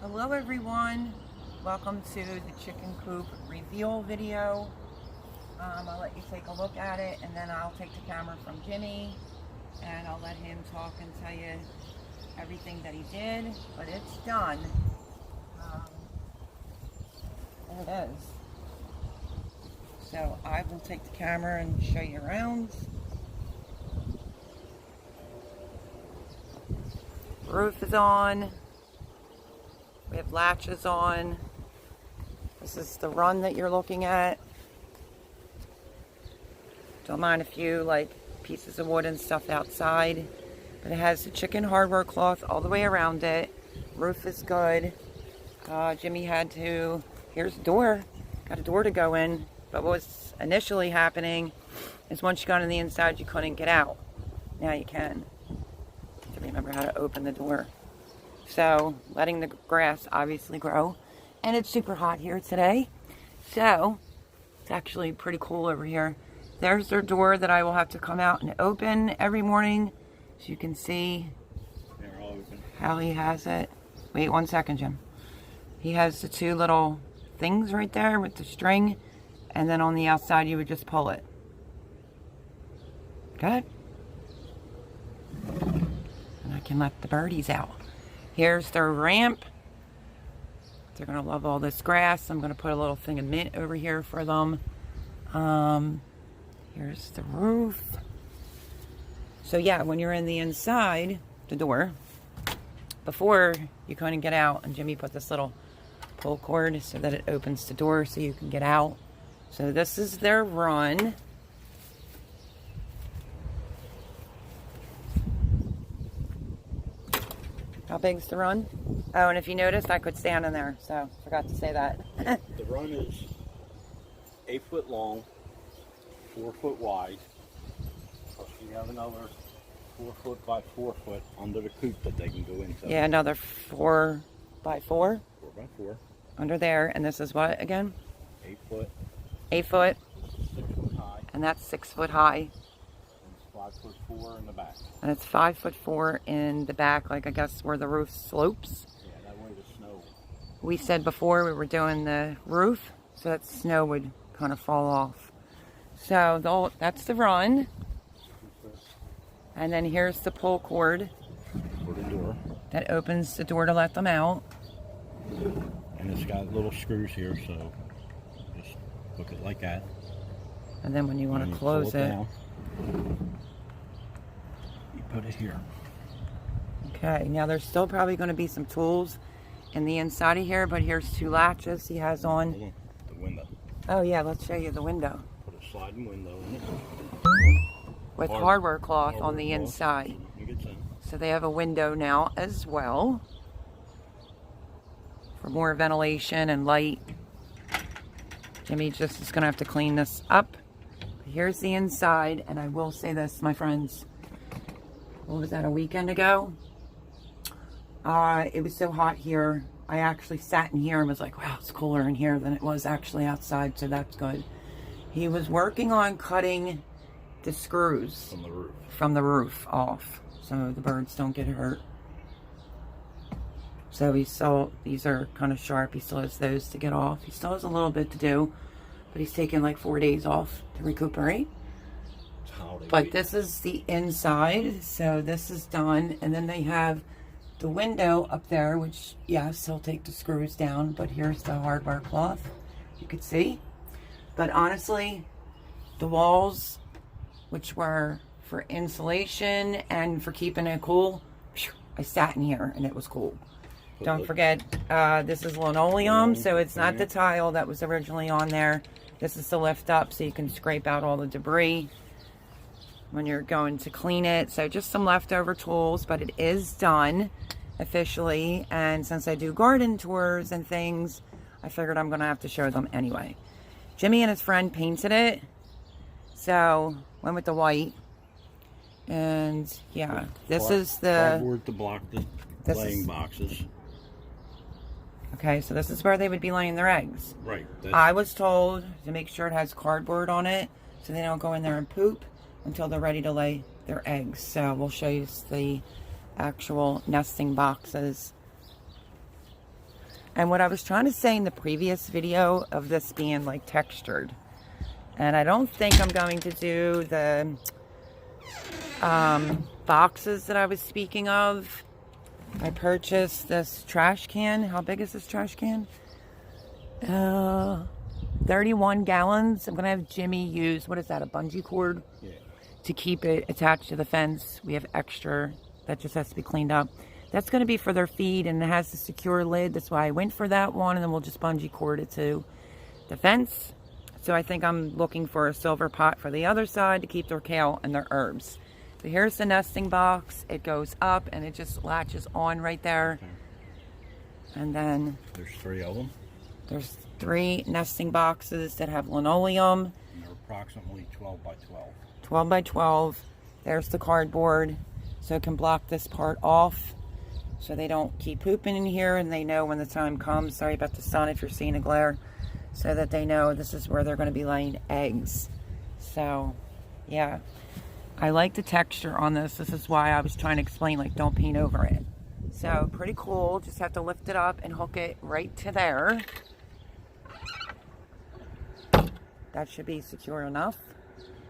Hello everyone, welcome to the chicken coop reveal video. I'll let you take a look at it and then I'll take the camera from Jimmy and I'll let him talk and tell you everything that he did, but it's done. There it is. So I will take the camera and show you around. Roof is on. We have latches on. This is the run that you're looking at. Don't mind a few like pieces of wood and stuff outside, but it has the chicken hardware cloth all the way around it. Roof is good. Jimmy had to, here's the door, got a door to go in, but what was initially happening is once you got on the inside you couldn't get out. Now you can. To remember how to open the door. So, letting the grass obviously grow. And it's super hot here today. So, it's actually pretty cool over here. There's their door that I will have to come out and open every morning. So you can see how he has it. Wait 1 second, Jim. He has the two little things right there with the string. And then on the outside you would just pull it. Good. And I can let the birdies out. Here's their ramp. They're going to love all this grass. I'm going to put a little thing of mint over here for them. Here's the roof. So yeah, when you're in the inside, the door, before you couldn't get out, and Jimmy put this little pull cord so that it opens the door so you can get out. So this is their run. How big's the run? Oh, and if you noticed, I could stand in there, so forgot to say that. The run is 8 foot long, 4 foot wide. Plus you have another 4 foot by 4 foot under the coop that they can go into. Yeah, another 4 by 4. 4 by 4. Under there, and this is what again? 8 foot. 8 foot. 6 foot high. And that's 6 foot high. And it's 5'4" in the back. And it's 5'4" in the back, like I guess where the roof slopes. Yeah, that way the snow. We said before we were doing the roof, so that snow would kind of fall off. So that's the run. And then here's the pull cord For the door. that opens the door to let them out. And it's got little screws here, so just hook it like that. And then when you want And to you close pull it, down, you put it here. okay, now there's still probably going to be some tools in the inside of here, but here's 2 latches he has on. Hold on, the window. Oh yeah, let's show you the window. Put a sliding window in it. With hardware cloth on the cloth. inside. You get some. So they have a window now as well. For more ventilation and light. Jimmy just is going to have to clean this up. Here's the inside, and I will say this, my friends. What was that, a weekend ago? It was so hot here. I actually sat in here and was like, wow, it's cooler in here than it was actually outside, so that's good. He was working on cutting the screws from the roof off so the birds don't get hurt. So these are kind of sharp. He still has those to get off. He still has a little bit to do, but he's taken like 4 days off to recuperate. But this is the inside, so this is done. And then they have the window up there, which, yes, he'll take the screws down, but here's the hardware cloth, you could see. But honestly, the walls, which were for insulation and for keeping it cool, I sat in here and it was cool. Don't forget, this is linoleum, so it's not the tile that was originally on there. This is the lift up so you can scrape out all the debris when you're going to clean it. So just some leftover tools, but it is done officially. And since I do garden tours and things, I figured I'm going to have to show them anyway. Jimmy and his friend painted it, so went with the white. And yeah, this is the cardboard to block the laying boxes. Okay, so this is where they would be laying their eggs. Right. I was told to make sure it has cardboard on it so they don't go in there and poop until they're ready to lay their eggs. So we'll show you the actual nesting boxes. And what I was trying to say in the previous video of this being like textured, and I don't think I'm going to do the boxes that I was speaking of. I purchased this trash can. How big is this trash can? 31 gallons. I'm going to have Jimmy use, what is that, a bungee cord? Yeah. To keep it attached to the fence. We have extra that just has to be cleaned up. That's going to be for their feed, and it has the secure lid. That's why I went for that one, and then we'll just bungee cord it to the fence. So I think I'm looking for a silver pot for the other side to keep their kale and their herbs. So here's the nesting box. It goes up, and it just latches on right there. Okay. And then There's 3 of them. There's 3 nesting boxes that have linoleum. And they're approximately 12 by 12. 12 by 12. There's the cardboard, so it can block this part off so they don't keep pooping in here, and they know when the time comes. Sorry about the sun if you're seeing a glare. So that they know this is where they're going to be laying eggs. So, yeah. I like the texture on this. This is why I was trying to explain, like, don't paint over it. So, pretty cool. Just have to lift it up and hook it right to there. That should be secure enough.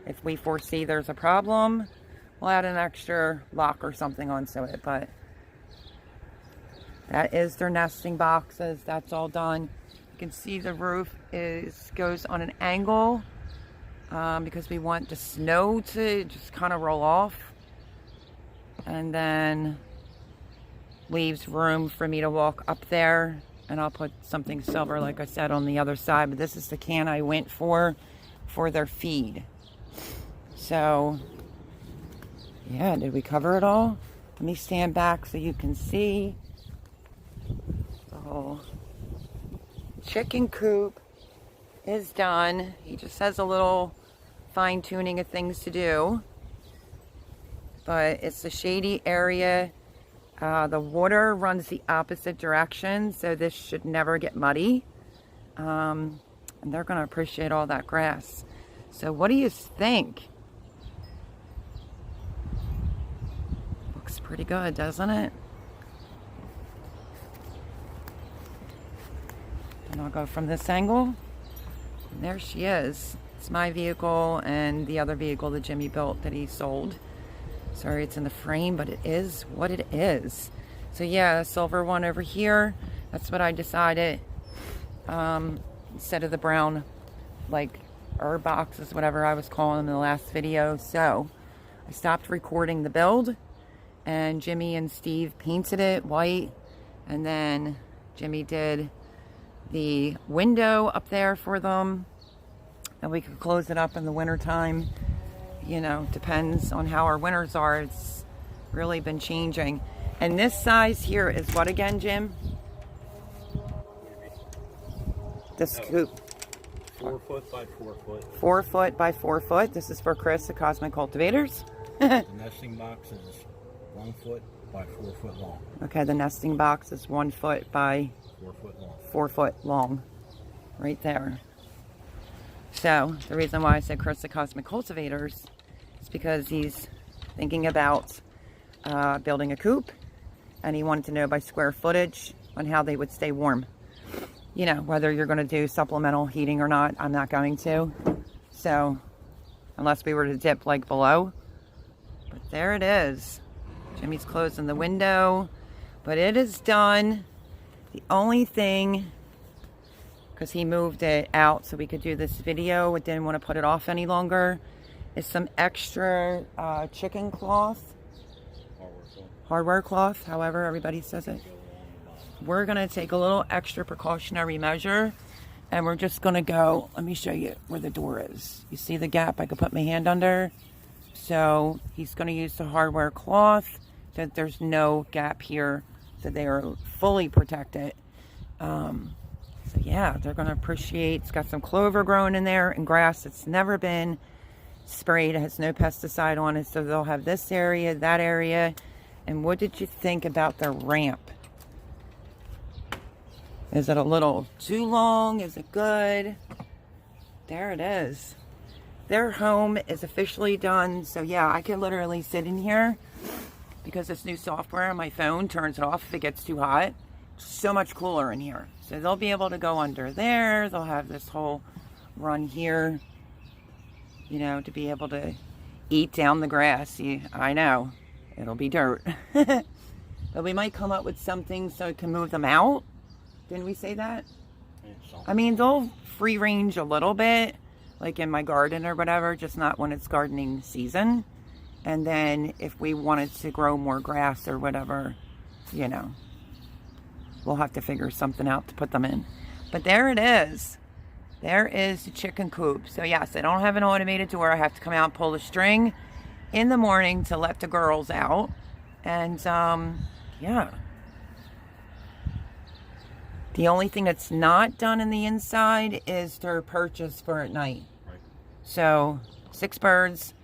If we foresee there's a problem, we'll add an extra lock or something onto it. But that is their nesting boxes. That's all done. You can see the roof goes on an angle because we want the snow to just kind of roll off. And then leaves room for me to walk up there. And I'll put something silver, like I said, on the other side. But this is the can I went for their feed. So, yeah, did we cover it all? Let me stand back so you can see the whole chicken coop is done. He just has a little fine-tuning of things to do. But it's a shady area. The water runs the opposite direction, so this should never get muddy. And they're going to appreciate all that grass. So what do you think? Looks pretty good, doesn't it? And I'll go from this angle. And there she is. It's my vehicle and the other vehicle that Jimmy built that he sold. Sorry it's in the frame, but it is what it is. So yeah, a silver one over here. That's what I decided. Instead of the brown, like, herb boxes, whatever I was calling them in the last video. So I stopped recording the build, and Jimmy and Steve painted it white, and then Jimmy did the window up there for them, and we could close it up in the winter time. You know, depends on how our winters are. It's really been changing. And this size here is what again, Jim? The scoop. 4 foot by 4 foot. 4 foot by 4 foot. This is for Chris, the Cosmic Cultivators. The nesting box is 1 foot by 4 foot long. Okay, the nesting box is 1 foot by 4 foot long. 4 foot long. Right there. So, the reason why I said Chris, the Cosmic Cultivators is because he's thinking about building a coop, and he wanted to know by square footage on how they would stay warm. You know, whether you're going to do supplemental heating or not, I'm not going to. So, unless we were to dip like below. But there it is. Jimmy's closing the window. But it is done. The only thing, because he moved it out so we could do this video, but didn't want to put it off any longer, is some extra chicken cloth. Hardware cloth, however everybody says it. We're going to take a little extra precautionary measure, and we're just going to go, let me show you where the door is. You see the gap I could put my hand under? So he's going to use the hardware cloth so that there's no gap here, so they are fully protected. So yeah, they're going to appreciate. It's got some clover growing in there and grass that's never been sprayed. It has no pesticide on it, so they'll have this area, that area. And what did you think about the ramp? Is it a little too long? Is it good? There it is. Their home is officially done. So yeah, I can literally sit in here because this new software on my phone turns it off if it gets too hot. so much cooler in here. So they'll be able to go under there. They'll have this whole run here, you know, to be able to eat down the grass. I know, it'll be dirt. But we might come up with something so it can move them out. Didn't we say that? I mean, they'll free range a little bit, like in my garden or whatever, just not when it's gardening season. And then if we wanted to grow more grass or whatever, you know, we'll have to figure something out to put them in. But there it is. There is the chicken coop. So yes, I don't have an automated door. I have to come out and pull the string in the morning to let the girls out. And yeah. The only thing that's not done in the inside is their purchase for at night. Right. So 6 birds.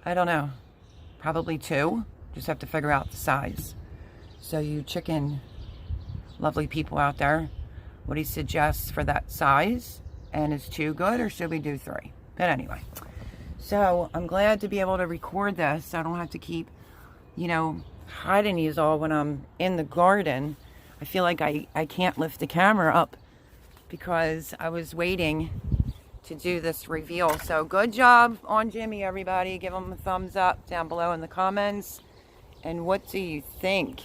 I don't know. Probably 2. Just have to figure out the size. So you chicken lovely people out there, what do you suggest for that size? And is 2 good, or should we do 3? But anyway, so I'm glad to be able to record this. I don't have to keep, you know, hiding these all when I'm in the garden. I feel like I can't lift the camera up because I was waiting to do this reveal. So good job on Jimmy, everybody. Give him a thumbs up down below in the comments. And what do you think?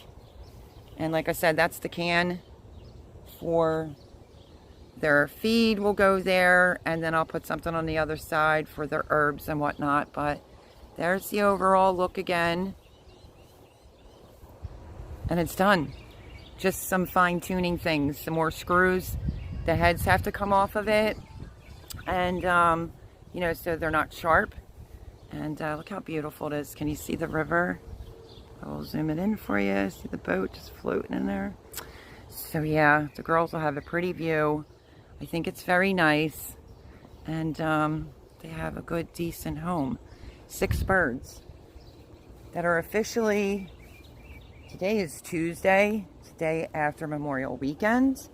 And like I said, that's the can for their feed will go there. And then I'll put something on the other side for their herbs and whatnot. But there's the overall look again. And it's done. Just some fine tuning things. Some more screws. The heads have to come off of it. And, you know, so they're not sharp. And look how beautiful it is. Can you see the river? I will zoom it in for you. See the boat just floating in there. So yeah, the girls will have a pretty view. I think it's very nice. And they have a good, decent home. 6 birds that are officially, today is Tuesday. It's the day after Memorial Weekend.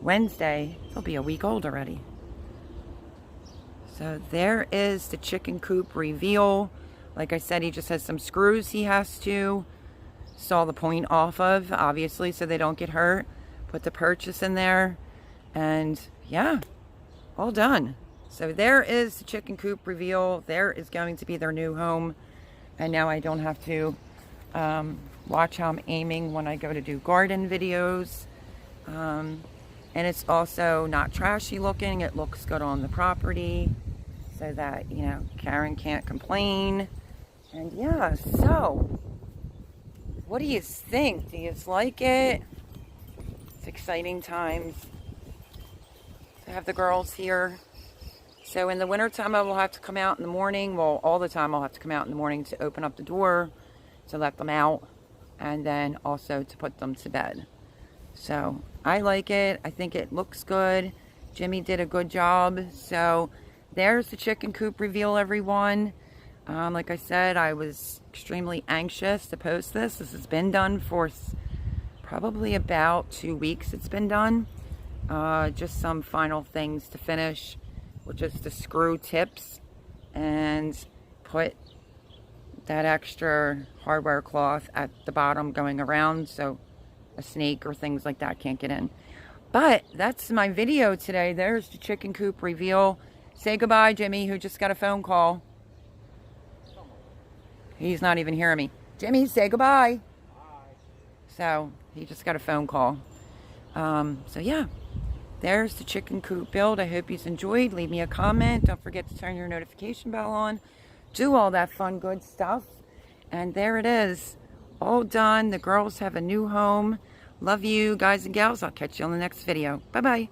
Wednesday, they'll be a week old already. So there is the chicken coop reveal. Like I said, he just has some screws he has to saw the point off of, obviously, so they don't get hurt. Put the purchase in there. And yeah, all done. So there is the chicken coop reveal. There is going to be their new home. And now I don't have to watch how I'm aiming when I go to do garden videos. And it's also not trashy looking. It looks good on the property so that, you know, Karen can't complain. And yeah, so what do you think? Do you like it? It's exciting times to have the girls here. So in the wintertime, I will have to come out in the morning. Well, all the time I'll have to come out in the morning to open up the door to let them out. And then also to put them to bed. So I like it. I think it looks good. Jimmy did a good job. So there's the chicken coop reveal, everyone. Like I said, I was extremely anxious to post this. This has been done for probably about 2 weeks. It's been done. Just some final things to finish, which is the screw tips and put that extra hardware cloth at the bottom going around so a snake or things like that can't get in. But that's my video today. There's the chicken coop reveal. Say goodbye, Jimmy, who just got a phone call. He's not even hearing me. Jimmy, say goodbye. Bye. So he just got a phone call. So yeah, there's the chicken coop build. I hope you enjoyed. Leave me a comment. Don't forget to turn your notification bell on. Do all that fun, good stuff. And there it is. All done. The girls have a new home. Love you, guys and gals. I'll catch you on the next video. Bye-bye.